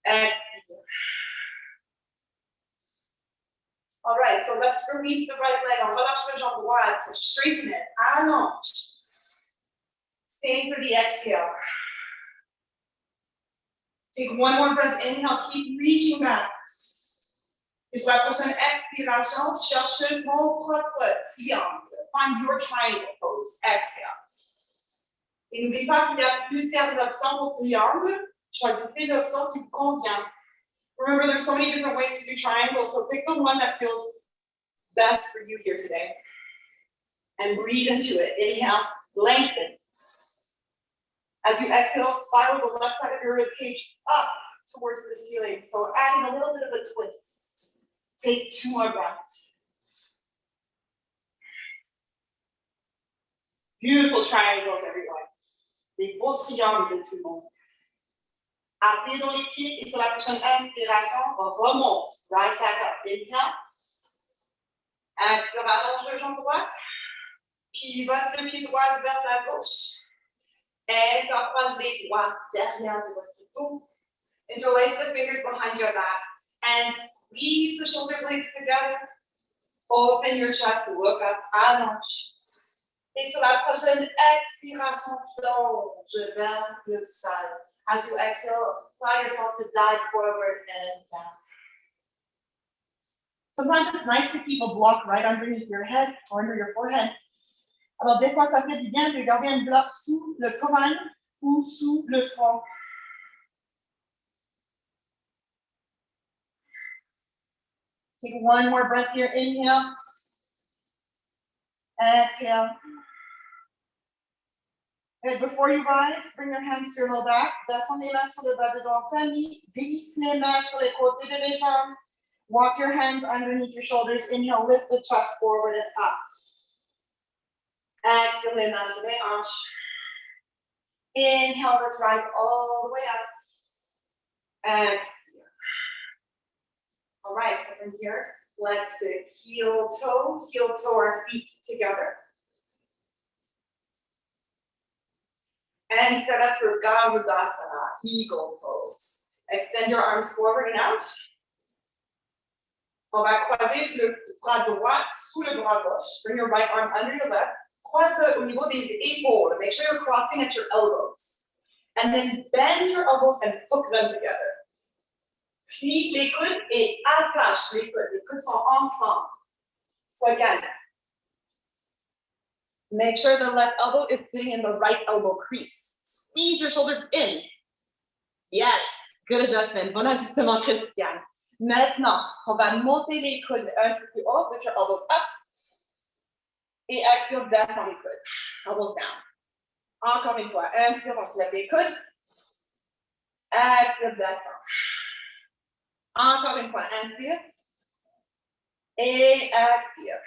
Expire. All right, so let's release the right leg. On relâche le jambe droite, so straighten it, allonge. Staying for the exhale. Take one more breath, inhale, keep reaching back. Et sur la prochaine expiration, cherche ton propre triangle. Find your triangle pose. Exhale. Et n'oubliez pas qu'il y a plusieurs options pour triangle. Choisissez l'option qui vous convient. Remember, there's so many different ways to do triangles, so pick the one that feels best for you here today. And breathe into it. Inhale, lengthen. As you exhale, spiral the left side of your rib cage up towards the ceiling. So adding a little bit of a twist. Take 2 more breaths. Beautiful triangles, everyone. Des beaux triangles, tout le monde. Appuyez dans les pieds et sur la prochaine inspiration, on remonte. Rise back up. Inhale. Expire, allonge le jambe droite. Pivote le pied droit vers la gauche. And croise les doigts derrière de votre dos. Interlace the fingers behind your back. And squeeze the shoulder blades together. Open your chest, look up, allonge. Et sur la prochaine expiration, plonge vers le sol. As you exhale, allow yourself to dive forward and down. Sometimes it's nice to keep a block right underneath your head or under your forehead. Alors, des fois, ça fait du bien de garder un bloc sous le crâne ou sous le front. Take one more breath here. Inhale. Exhale. And before you rise, bring your hands to your low back. Descends les mains sur le bas de dos en famille. Glisse les mains sur les côtés de les jambes. Walk your hands underneath your shoulders. Inhale, lift the chest forward and up. Exhale, les mains sur les hanches. Inhale, let's rise all the way up. Exhale. All right, so from here, let's heel toe our feet together. And set up your Garudasana, eagle pose. Extend your arms forward and out. On va croiser le bras droit sous le bras gauche. Bring your right arm under your left. Croise au niveau des épaules. Make sure you're crossing at your elbows. And then bend your elbows and hook them together. Plie les coudes et attache les coudes. Les coudes sont ensemble. So again, make sure the left elbow is sitting in the right elbow crease. Squeeze your shoulders in. Yes, good adjustment. Bon ajustement, Christiane. Maintenant, on va monter les coudes un petit peu plus haut with your elbows up. Et exhale, descend les coudes. Elbows down. Encore une fois. Inspire, on se lève les coudes. Exhale, descend. Encore une fois. Inspire. Et expire.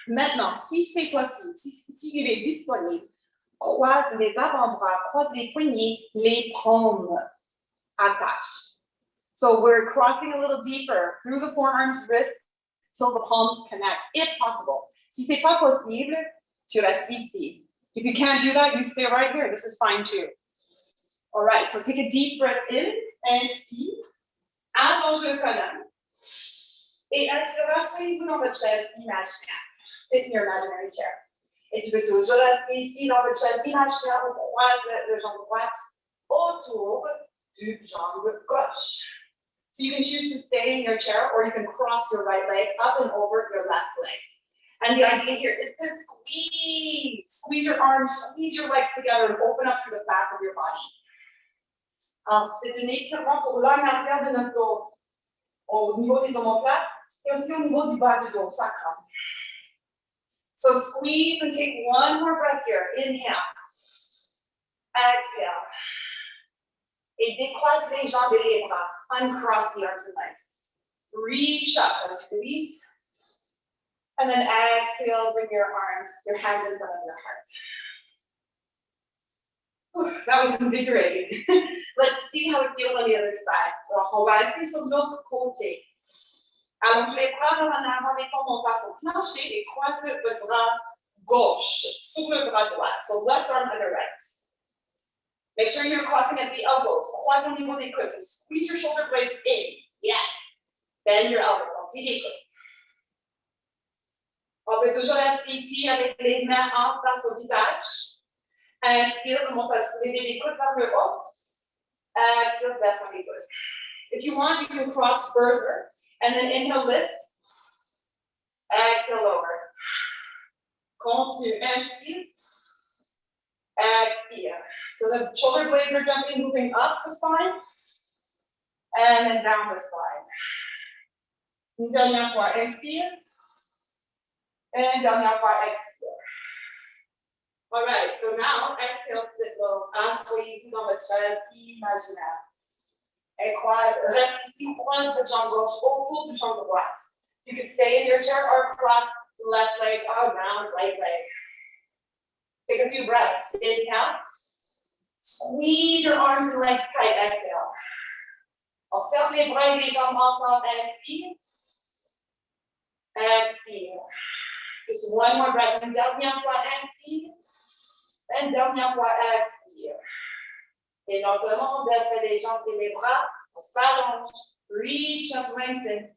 Maintenant, si c'est possible, si il est disponible, croise les avant-bras, croise les poignets, les paumes attachent. So we're crossing a little deeper through the forearms, wrists, till the palms connect, if possible. Si c'est pas possible, tu restes ici. If you can't do that, you stay right here. This is fine too. All right, so take a deep breath in, inspire, allonge le colonne. Et inspire, asseyez-vous dans votre chaise imaginaire. Sit in your imaginary chair. Et tu peux toujours rester ici dans votre chaise imaginaire. On croise le jambe droite autour du jambe gauche. So you can choose to stay in your chair or you can cross your right leg up and over your left leg. And the idea here is to squeeze your arms, squeeze your legs together and open up through the back of your body. C'est un étirement pour l'âme arrière de notre dos, au niveau des omoplates et aussi au niveau du bas du dos, sacral. So squeeze and take one more breath here. Inhale. Exhale. Et décroise les jambes et les bras. Uncross the arms and legs. Reach up as you release. And then exhale, bring your arms, your hands in front of your heart. That was invigorating. Let's see how it feels on the other side. Alors, on va essayer sur l'autre côté. Allonge les bras vers en avant, les paumes, on passe au plancher et croise le bras gauche sur le bras droit. So left arm under right. Make sure you're crossing at the elbows. Croise au niveau des coudes. So squeeze your shoulder blades in. Yes. Bend your elbows. On plie les coudes. On peut toujours rester ici avec les mains en face au visage. Inspire, commence à soulever les coudes vers le haut. Exhale, descend les coudes. If you want, you can cross further. And then inhale, lift. Exhale, lower. Continue. Inspire. Expire. So the shoulder blades are gently moving up the spine. And then down the spine. Une dernière fois, inspire. Et une dernière fois, expire. All right, so now exhale, sit low. Asseyez-vous dans votre chaise imaginaire. Et croise, reste ici, croise votre jambe gauche autour du jambe droite. You can stay in your chair or cross left leg around right leg. Take a few breaths. Inhale. Squeeze your arms and legs tight. Exhale. On ferme les bras et les jambes ensemble. Inspire. Expire. Just one more breath. Une dernière fois, inspire. Une dernière fois, expire. Et lentement, on défait les jambes et les bras. On s'allonge. Reach up, lengthen.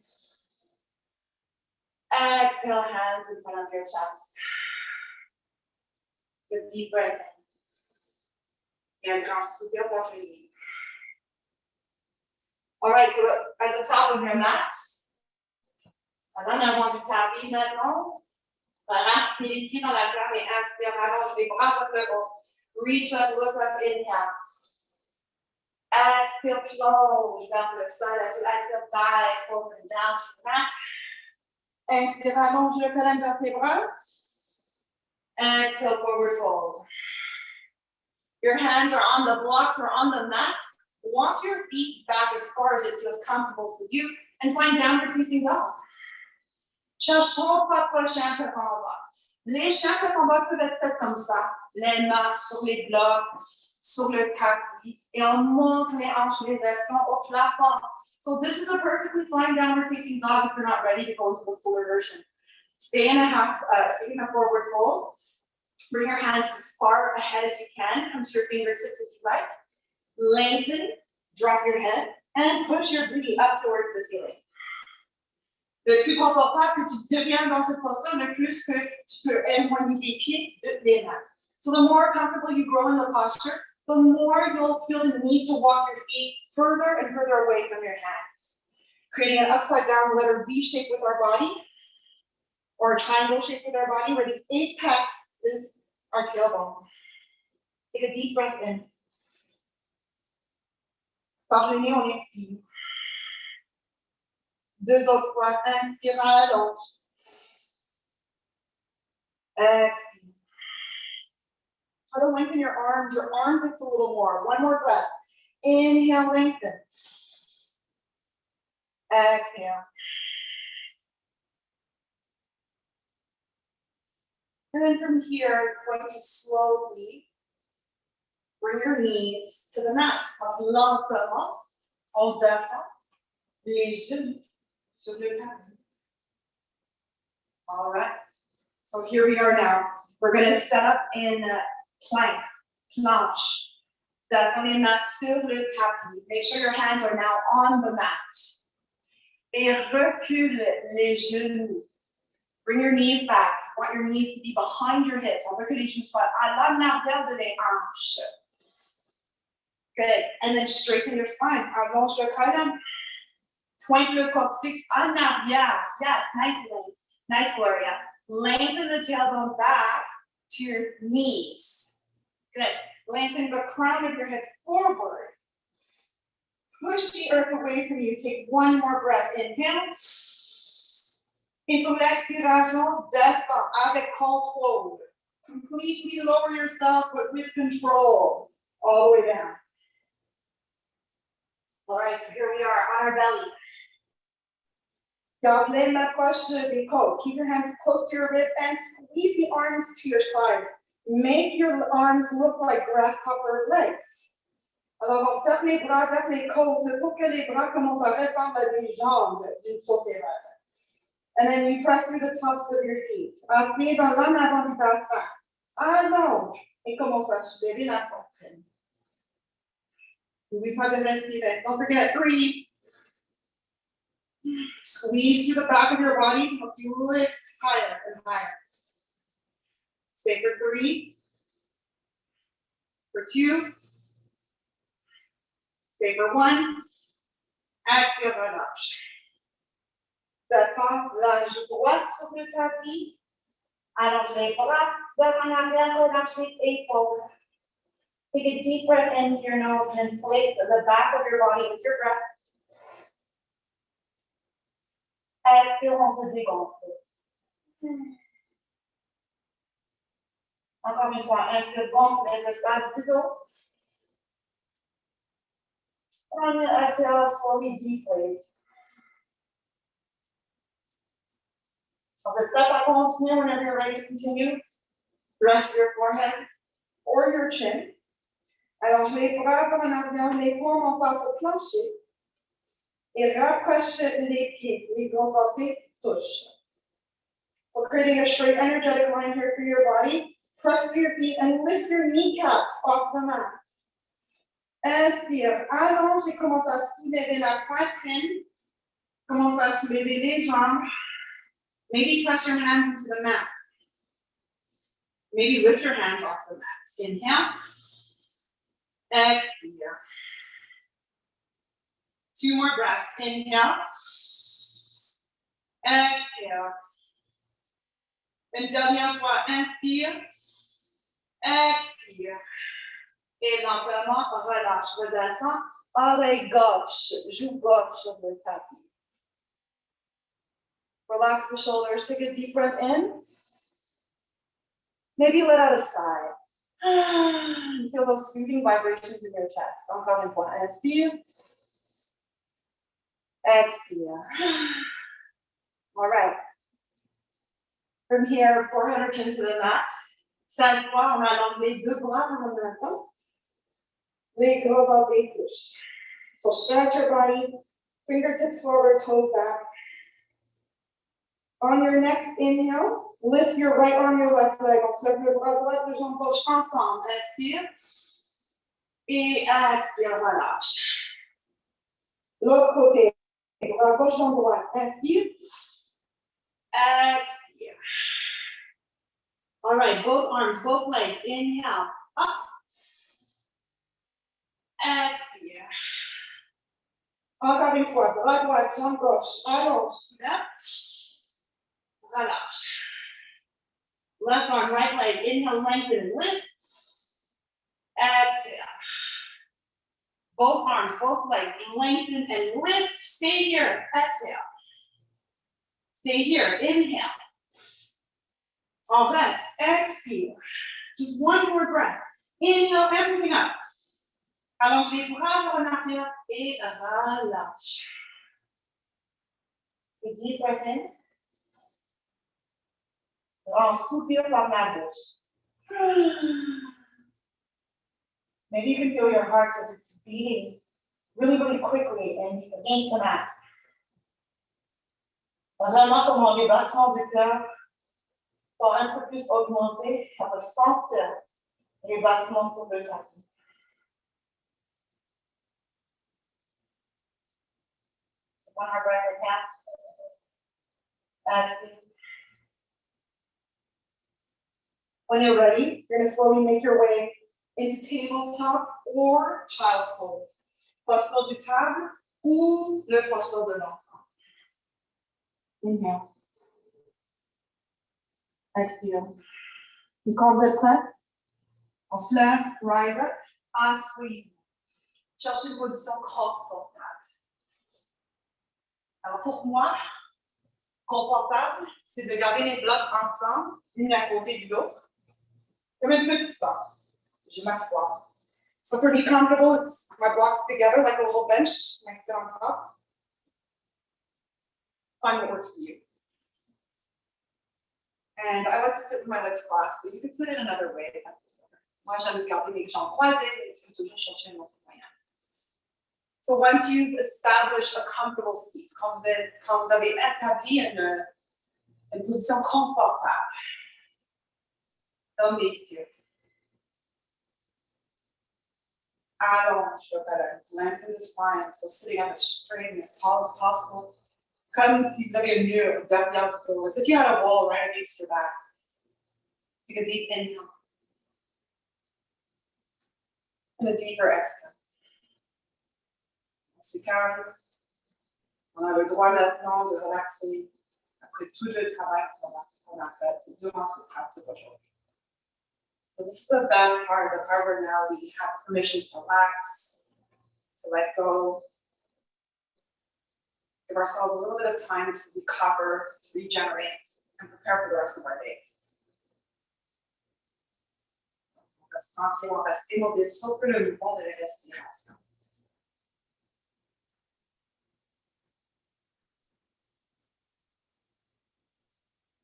Exhale, hands in front of your chest. Good deep breath in. Et un grand soupir par le nez. All right, so at the top of your mat, and then I want to tap in maintenant. Reste les pieds dans la terre et inspire, allonge les bras vers le haut. Reach up, look up, inhale. Exhale, plonge vers le sol. As you exhale, dive forward and down to the mat. Inspire, allonge le colonne vertébrale. Exhale, forward fold. Your hands are on the blocks or on the mat. Walk your feet back as far as it feels comfortable for you and find downward facing dog. Cherche trop pas prochain tête en bas. Les chiens tête en bas peuvent être faits comme ça. Les mains sur les blocs, sur le tapis, et on monte les hanches, les estomacs au plafond. So this is a perfectly fine downward facing dog if you're not ready to go into the fuller version. Stay in a forward fold. Bring your hands as far ahead as you can. Come to your fingertips if you like. Lengthen, drop your head, and push your booty up towards the ceiling. Le plus confortable que tu deviens dans cette posture, le plus que tu peux éloigner les pieds de les mains. So the more comfortable you grow in the posture, the more you'll feel the need to walk your feet further and further away from your hands. Creating an upside down letter V shape with our body, or a triangle shape with our body, where the apex is our tailbone. Take a deep breath in. Par le nez, on expire. Deux autres fois, inspire, allonge. Expire. Try to lengthen your armpits a little more. One more breath. Inhale, lengthen. Exhale. And then from here, you're going to slowly bring your knees to the mat. Lentement, on descend les genoux sur le tapis. All right. So here we are now. We're going to set up in planche. Descend les mains sur le tapis. Make sure your hands are now on the mat. Et recule les genoux. Bring your knees back. You want your knees to be behind your hips. On veut que les genoux soient à l'arrière de les hanches. Good. And then straighten your spine. Allonge le colonne. Point le coccyx en arrière. Yes, nicely. Nice, Gloria. Lengthen the tailbone back to your knees. Good. Lengthen the crown of your head forward. Push the earth away from you. Take one more breath. Inhale. Et sur l'expiration, descend avec control. Completely lower yourself, but with control. All the way down. All right, so here we are on our belly. Gardez l'approche des côtes. Keep your hands close to your ribs and squeeze the arms to your sides. Make your arms look like grasshopper legs. Alors, on serre les bras vers les côtes pour que les bras commencent à ressembler à des jambes d'une sauterelle. And then you press through the tops of your feet. Appuyez dans l'homme avant du bassin. Allonge et commence à soulever la poitrine. N'oublie pas de respirer. Don't forget, breathe. Squeeze through the back of your body to help you lift higher and higher. Stay for 3. For 2. Stay for 1. Exhale, relâche. Descends la joue droite sur le tapis. Allonge les bras devant l'arrière, relâche les épaules. Take a deep breath in through your nose and inflate the back of your body with your breath. Expire, on se dégonfle. Encore une fois, inspire, gonfle les espaces du dos. Premier exhale, slowly deflate. Quand vous êtes prêt à continuer, whenever you're ready to continue, rest your forehead or your chin. Allonge les bras comme en avion, les paumes en face au plancher. Et rapprochez les pieds. Les gros orteils touchent. So creating a straight, energetic line here for your body. Press through your feet and lift your kneecaps off the mat. Inspire, allonge et commence à soulever la poitrine. Commence à soulever les jambes. Maybe press your hands into the mat. Maybe lift your hands off the mat. Inhale. Expire. 2 more breaths. Inhale. Exhale. Une dernière fois. Inspire. Expire. Et lentement, relâche. Redescends. Oreille gauche. Joue gauche sur le tapis. Relax the shoulders. Take a deep breath in. Maybe let out a sigh. Feel those soothing vibrations in your chest. Encore une fois. Inspire. Expire. All right. From here, forehead or chin to the mat. Cette fois, on allonge les 2 bras en même temps. Les gros orteils touchent. So stretch your body. Fingertips forward, toes back. On your next inhale, lift your right arm, your left leg. On se lève le bras droit, le jambe gauche ensemble. Inspire. Et expire, relâche. L'autre côté. Bras gauche, jambe droite. Inspire. Expire. All right, both arms, both legs. Inhale. Up. Expire. Encore une fois. Bras droit, jambe gauche. Allonge. Soulève. Relâche. Left arm, right leg. Inhale, lengthen, lift. Exhale. Both arms, both legs. Lengthen and lift. Stay here. Exhale. Stay here. Inhale. On reste. Expire. Just one more breath. Inhale, everything up. Allonge les bras en arrière et relâche. A deep breath in. Grand soupir par la bouche. Maybe you can feel your heart as it's beating really, really quickly and against the mat. Vraiment comment les battements du cœur sont un peu plus augmentés, on peut sentir les battements sur le tapis. One more breath in half. Exhale. When you're ready, you're going to slowly make your way into tabletop or child's pose. Posture du table ou le posture de l'enfant. Inhale. Expire. Et quand vous êtes prêts, on se lève, rise up, asseyez-vous. Cherchez une position confortable. Alors pour moi, confortable, c'est de garder les blocs ensemble, l'une à côté de l'autre. Comme un petit banc. Je m'assois. So for be comfortable, it's my blocks together like a little bench. I sit on top. Find what works for you. And I like to sit with my legs crossed, but you can sit it another way. Moi, j'aime garder mes jambes croisées, mais tu peux toujours chercher un autre moyen. So once you've established a comfortable seat, quand vous avez établi une position confortable, ferme les yeux. Allonge le talon. Lengthen the spine. So sitting up straight and as tall as possible. Comme si vous avez un mur derrière vous. As if you had a wall right against your back. Take a deep inhale. And a deeper exhale. On se calme. On a le droit maintenant de relaxer après tout le travail qu'on a fait durant cette pratique aujourd'hui. So this is the best part, the part where now we have permission to relax, to let go. Give ourselves a little bit of time to recover, to regenerate, and prepare for the rest of our day. On reste tranquille, on reste immobile, sauf que le mouvement de la respiration.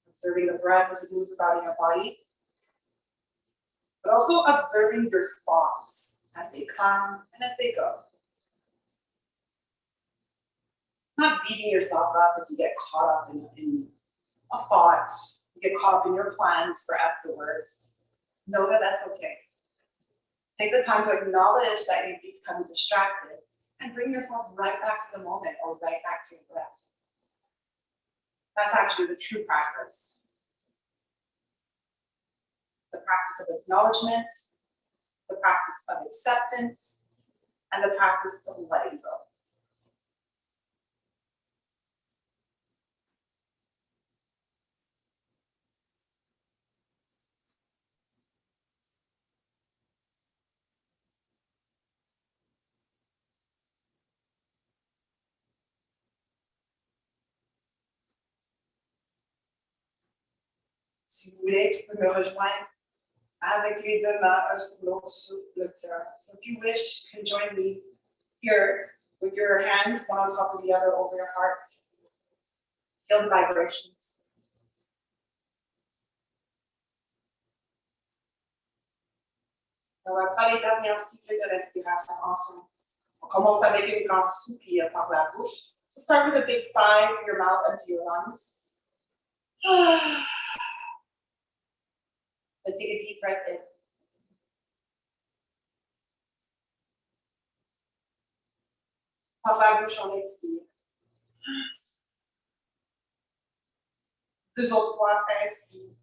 Observing the breath as it moves about in your body, but also observing your thoughts as they come and as they go. Not beating yourself up if you get caught up in a thought, you get caught up in your plans for afterwards. Know that that's okay. Take the time to acknowledge that you've become distracted and bring yourself right back to the moment or right back to your breath. That's actually the true practice. The practice of acknowledgement, the practice of acceptance, and the practice of letting go. Si vous voulez, tu peux me rejoindre avec les deux mains un sur l'autre sur le cœur. So if you wish, you can join me here with your hands one on top of the other over your heart. Feel the vibrations. On va faire les derniers cycles de respiration ensemble. On commence avec une grande soupir par la bouche. So start with a big sigh from your mouth into your lungs. And take a deep breath in. Par la bouche, on expire. 2 autres fois, inspire.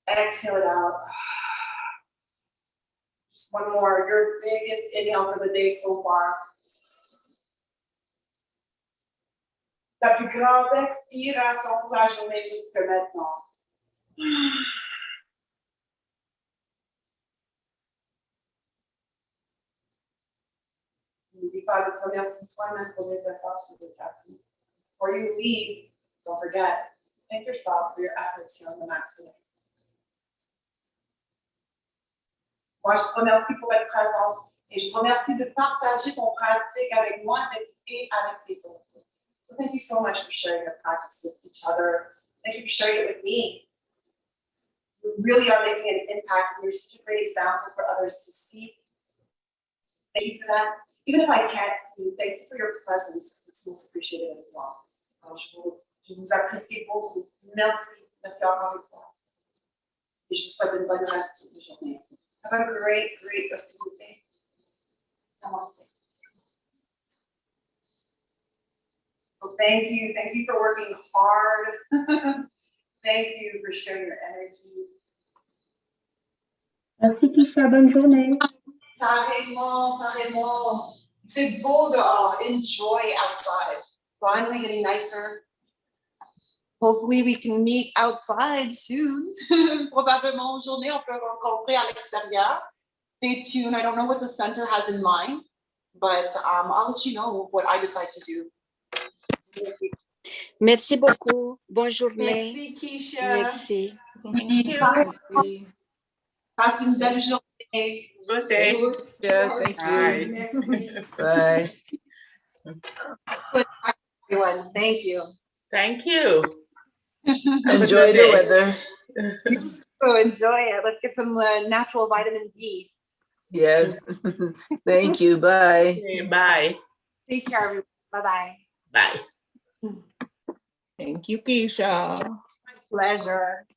Exhale it out. Just one more, your biggest inhale for the day so far. La plus grande expiration pour la journée jusque maintenant. N'oublie pas de remercier toi-même pour les efforts sur le tapis. Before you leave, don't forget, thank yourself for your efforts here on the mat today. Moi, je te remercie pour votre présence et je te remercie de partager ton pratique avec moi et avec les autres. So thank you so much for sharing your practice with each other. Thank you for sharing it with me. You really are making an impact and you're such a great example for others to see. Thank you for that. Even if I can't see you, thank you for your presence. It's most appreciated as well. Je vous apprécie beaucoup. Merci. Merci encore une fois. Et je vous souhaite une bonne reste de journée. Have a great, great rest of the day. Namaste. Well, thank you. Thank you for working hard. Thank you for sharing your energy. Merci Kisha, bonne journée. Pareillement, pareillement. C'est beau dehors. Enjoy outside. It's finally getting nicer. Hopefully we can meet outside soon. Probablement aujourd'hui on peut rencontrer à l'extérieur. Stay tuned. I don't know what the center has in mind, but I'll let you know what I decide to do. Merci beaucoup. Bonne journée. Merci, Keisha. Merci. Merci. Passe une belle journée. Good day. Yeah, thank you. Merci. Bye. Everyone, thank you. Thank you. Enjoy the weather. So enjoy it. Let's get some natural vitamin D. Yes. Thank you. Bye. Okay, bye. Take care, everyone. Bye-bye. Bye. Thank you, Keisha. Pleasure.